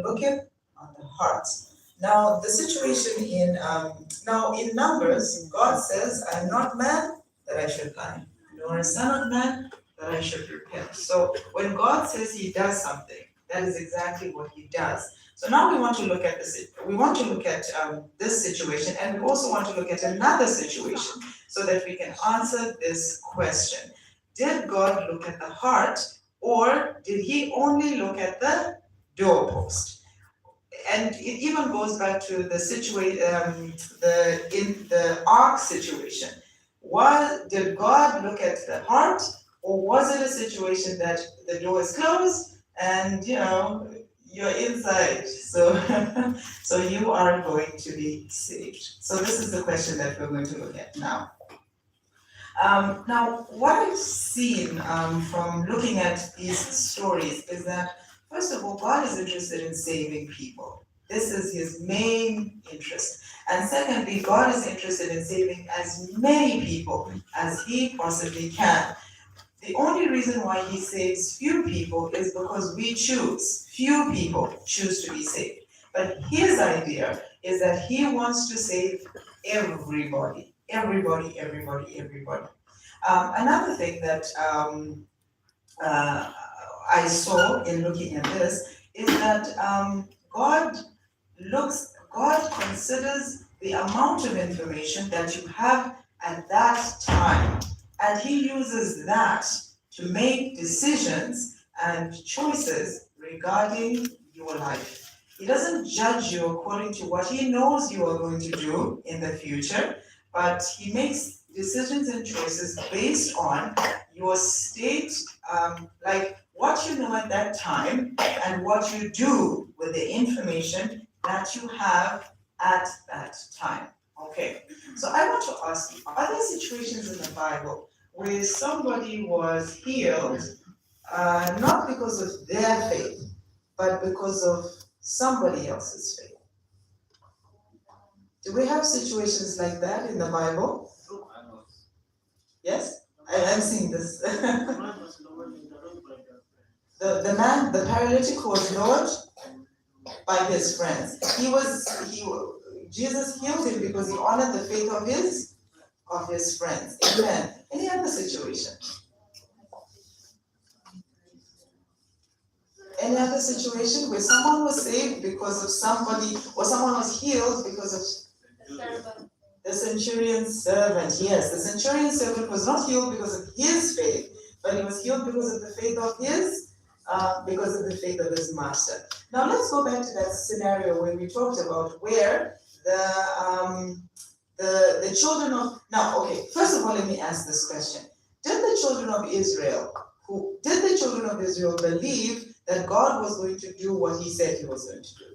looketh on the hearts. Now the situation in Numbers, God says, I am not man that I should lie, nor a son of man that I should repent. So when God says he does something, that is exactly what he does. So now we want to look at this. We want to look at this situation, and we also want to look at another situation so that we can answer this question. Did God look at the heart, or did he only look at the doorpost? And it even goes back to the in the ark situation. Did God look at the heart, or was it a situation that the door is closed and you're inside, so so you are going to be saved? So this is the question that we're going to look at now. Now, what I've seen from looking at these stories is that, first of all, God is interested in saving people. This is his main interest. And secondly, God is interested in saving as many people as he possibly can. The only reason why he saves few people is because few people choose to be saved. But his idea is that he wants to save everybody. Everybody. Another thing that I saw in looking at this is that God considers the amount of information that you have at that time, and he uses that to make decisions and choices regarding your life. He doesn't judge you according to what he knows you are going to do in the future, but he makes decisions and choices based on your state, like what you know at that time and what you do with the information that you have at that time. Okay, so I want to ask you, are there situations in the Bible where somebody was healed not because of their faith, but because of somebody else's faith? Do we have situations like that in the Bible? Yes? I'm seeing this. The paralytic was lowered by his friends. Jesus healed him because he honored the faith of his friends. Amen. Any other situation? Any other situation where someone was saved because of somebody, or someone was healed because of the centurion's servant? Yes, the centurion's servant was not healed because of his faith, but he was healed because of the faith of his master. Now let's go back to that scenario where we talked about where the children of, now okay, first of all let me ask this question. Did the children of Israel believe that God was going to do what he said he was going to do?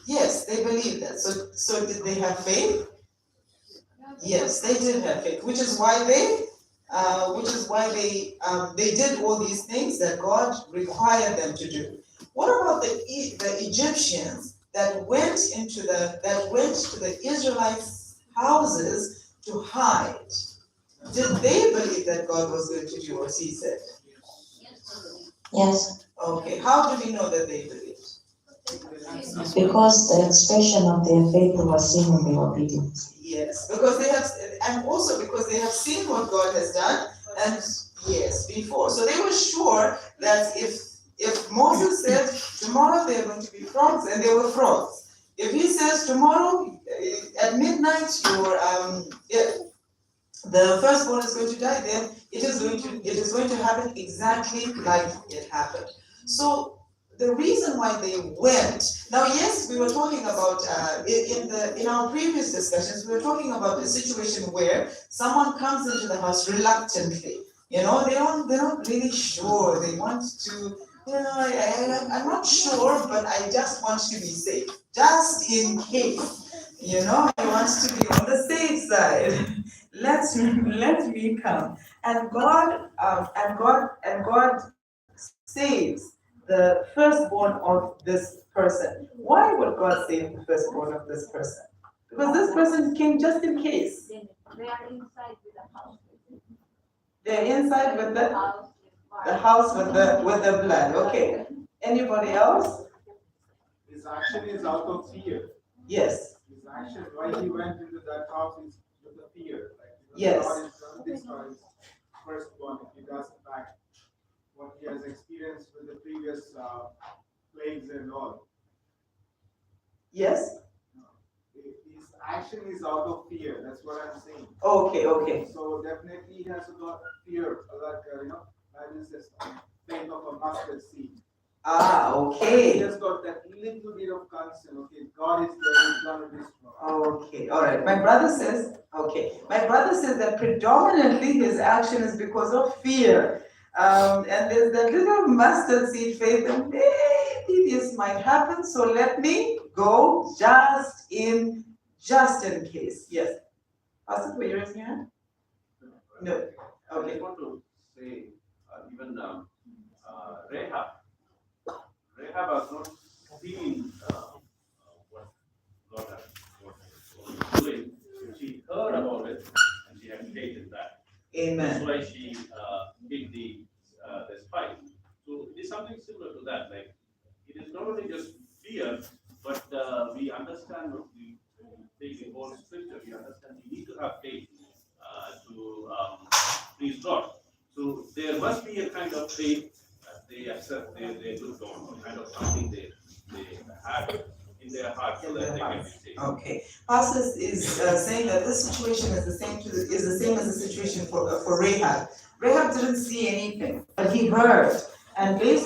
Yes, they believed that. So did they have faith? Yes, they did have faith, which is why they did all these things that God required them to do. What about the Egyptians that went to the Israelites' houses to hide? Did they believe that God was going to do what he said? Yes. Okay, how do we know that they believed? Because the expression of their faith was seen in their obedience. Yes, because they have, and also because they have seen what God has done, and yes, before. So they were sure that if Moses said tomorrow there are going to be frogs, and there were frogs. If he says tomorrow at midnight the firstborn is going to die, then it is going to happen exactly like it happened. So the reason why they went, now yes, we were talking about in our previous discussions, we were talking about a situation where someone comes into the house reluctantly. They're not really sure. They want to, I'm not sure, but I just want to be safe, just in case. I want to be on the safe side. Let me come. And God saves the firstborn of this person. Why would God save the firstborn of this person? Because this person came just in case. They are inside with the house. They're inside with the house with the blood. Okay. Anybody else? His action is out of fear. Yes, His action, why he went into that house is with the fear. Like, Yes. God is going to destroy his firstborn if he does in fact what he has experienced with the previous plagues and all. yes, His action is out of fear. That's what I'm saying. okay. So definitely he has got fear, like Bible says, faith of a mustard seed. He Okay. has got that little bit of concern. Okay, God is there. He's gonna destroy. Okay, all right. My brother says that predominantly his action is because of fear. And there's that little mustard seed faith that maybe this might happen, so let me go just in case. Yes. Pastor, were you raising your hand? No. I Okay. just want to say, even Rahab has not seen what God was doing. She heard about it and she had faith in that. That's Amen. why she did the spike. So it is something similar to that. Like it is not only just fear, but we understand what we take the whole scripture. We understand we need to have faith to please God. So there must be a kind of faith that they accept, they look on, kind of something they had in their heart so that they can be saved. Okay. Pastor is saying that this situation is the same as the situation for Rahab. Rahab didn't see anything, but he heard, and based on